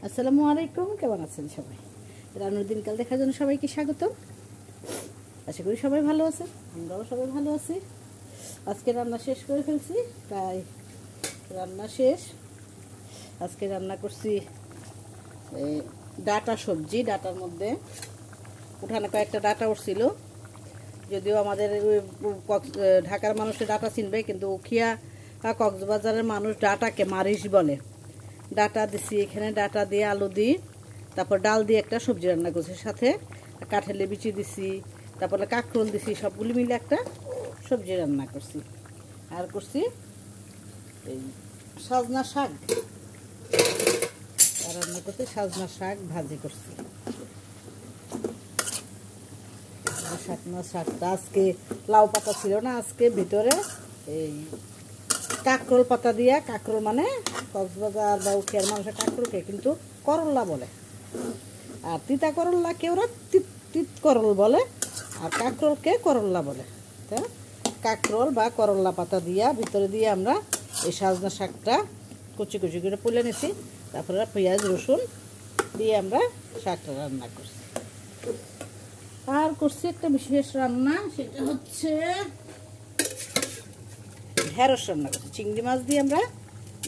আসসালামু আলাইকুম, কেমন আছেন সবাই? রান্নার দিনকাল দেখার জন্য সবাইকে স্বাগত। আশা করি সবাই ভালো আছেন, আমরাও সবাই ভালো আছি। আজকে রান্না শেষ করে ফেলছি, প্রায় রান্না শেষ। আজকে রান্না করছি ডাটা সবজি। ডাটার মধ্যে উঠানে কয়েকটা ডাটা উঠছিল, যদিও আমাদের ঢাকার মানুষের ডাটা চিনবে, কিন্তু উখিয়া কক্সবাজারের মানুষ ডাটাকে মারিচ বলে। ডাটা দিছি এখানে, ডাটা দিয়ে আলু দিই, তারপর ডাল দিয়ে একটা সবজি রান্না করছি, সাথে কাঁঠালের বিচি দিছি, তারপরে কাঁকরোল দিছি, সবগুলি মিলে একটা সবজি রান্না করছি। আর করছি এই সজনা শাক, রান্না করছি সজনা শাক ভাজি করছি। সজনা শাকটা আজকে লাউ পাতা ছিল না, আজকে ভিতরে এই কাঁকরোল পাতা দিয়া, কাঁকরোল মানে কক্সবাজার বা উখিয়ার মানুষের কাঁকরোলকে কিন্তু করল্লা বলে, আর তিতা করল্লাকে ওরা তিত করল বলে, আর কাঁকরোলকে করল্লা বলে। তা কাঁকরোল বা করল্লা পাতা দিয়া ভিতরে দিয়ে আমরা এই সজনা শাকটা কুচি কুচি করে পুলে নিছি, তারপরে পেঁয়াজ রসুন দিয়ে আমরা শাকটা রান্না করছি। আর করছি একটা বিশেষ রান্না, সেটা হচ্ছে ঢেঁড়স রান্না করছি। চিংড়ি মাছ দিয়ে আমরা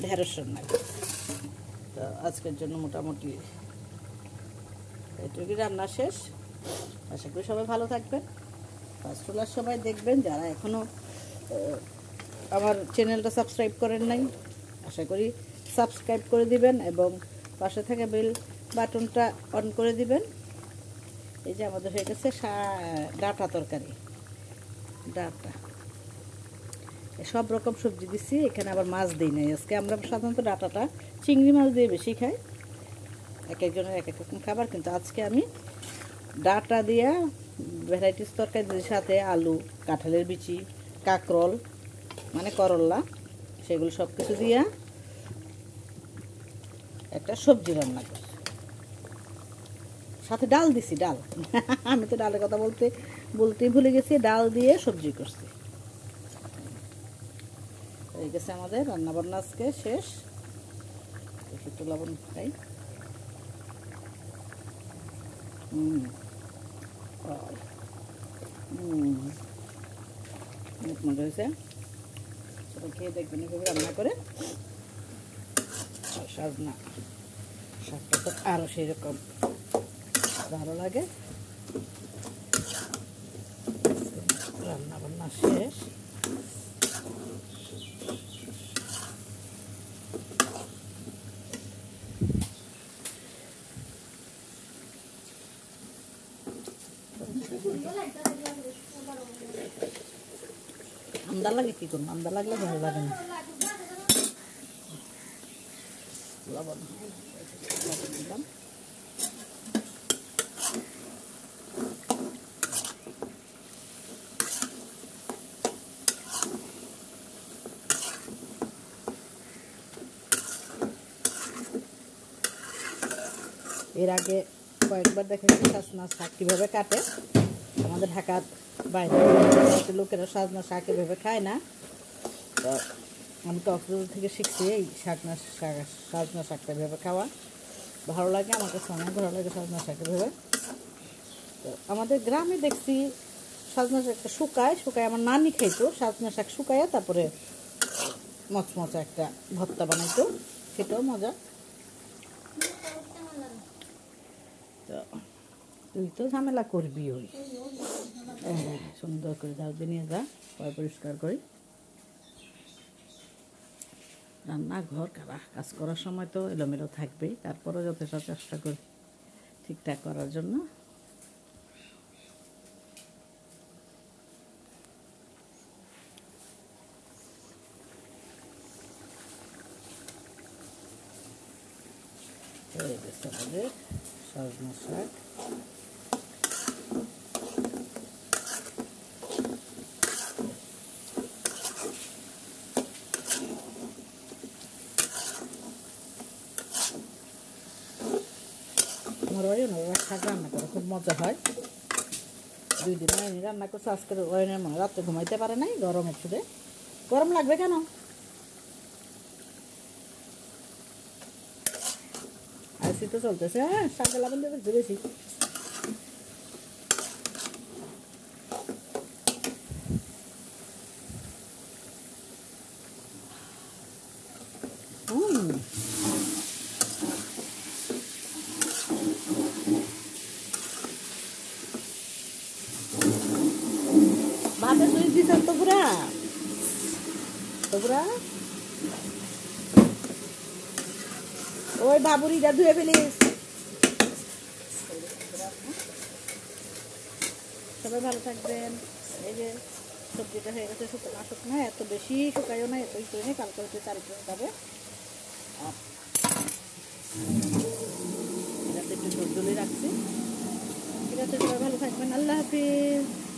ঢেঁড়স রান্না করছি। তো আজকের জন্য মোটামুটি এটুকুই রান্না শেষ। আশা করি সবাই ভালো থাকবেন, ফার্স্টুলার সবাই দেখবেন। যারা এখনও আমার চ্যানেলটা সাবস্ক্রাইব করেন নাই, আশা করি সাবস্ক্রাইব করে দিবেন এবং পাশে থাকা বেল বাটনটা অন করে দিবেন। এই যে আমাদের হয়ে গেছে ডাটা তরকারি। ডাটা সব রকম সবজি দিচ্ছি, এখানে আবার মাছ দিই নাই আজকে। আমরা সাধারণত ডাটাটা চিংড়ি মাছ দিয়ে বেশি খাই, এক একজনের এক এক রকম খাবার, কিন্তু আজকে আমি ডাটা দিয়া ভ্যারাইটিস তরকারির সাথে আলু, কাঁঠালের বিচি, কাঁকরোল মানে করল্লা, সেগুলো সব কিছু দিয়া একটা সবজি রান্না করছি। সাথে ডাল দিছি, ডাল আমি তো ডালের কথা বলতেই ভুলে গেছি। ডাল দিয়ে সবজি করছি। হয়ে গেছে আমাদের রান্না বান্না আজকে শেষ। একটু লবণ খাই। মজা হয়েছে, সবাই খেয়ে দেখবেন এভাবে রান্না করে। সজনা শাকটা তো আরও সেই রকম ভালো লাগে। রান্না বান্না শেষ। আন্দা লাগে কি করবো, আন্দা লাগলে ভালো লাগে না। লবণ দিলাম। এর আগে কয়েকবার দেখেছি সজনা শাক কীভাবে কাটে। আমাদের ঢাকার বাইরে লোকেরা সজনা শাক এভাবে খায় না, তো আমি কক্সবাজার থেকে শিখছি এই সজনা শাকটা এভাবে খাওয়া। ভালো লাগে, আমার কাছে অনেক ভালো লাগে সজনা শাক এভাবে। তো আমাদের গ্রামে দেখছি সজনা শাকটা শুকায় আমার নানি খাইতো। সজনা শাক শুকায় তারপরে মচমচা একটা ভর্তা বানাইতো, সেটাও মজা। তো তুই তো ঝামেলা করবি, ওই সুন্দর করে ঝাড় দিয়ে নিয়ে যা, পরিষ্কার করি। রান্নাঘর কাজ করার সময় তো এলোমেলো থাকবেই, তারপরেও যথেষ্ট চেষ্টা করি ঠিকঠাক করার জন্য। হয়ে গেছে আমাদের সজনা শাক। আমার ওরা শাক রান্না করে খুব মজা হয়। 2 দিন ওয়াইনি রান্না করছে, আজকে ওয়াইনের মনে রাত্রে ঘুমাইতে পারে নাই গরমের ছুটে। গরম লাগবে কেন? কষি তো চলতেছে। হ্যাঁ, শাকে লবণ দেবে একটু বেশি। ভাতে তুই দিস তো পুরা ওই বাবুরিটা ধুয়ে ফেলিস। সবাই ভালো থাকবেন। এই যে সবজিটা হয়ে গেছে, শুকনা শুকনো, এত বেশি শুকাইও না, এতই করে কালকে হচ্ছে 4 কিলো যাবে। আর এটাতে একটু ঝোল ঝোলই রাখছি। ঠিক আছে, সবাই ভালো থাকবেন। আল্লাহ হাফিজ।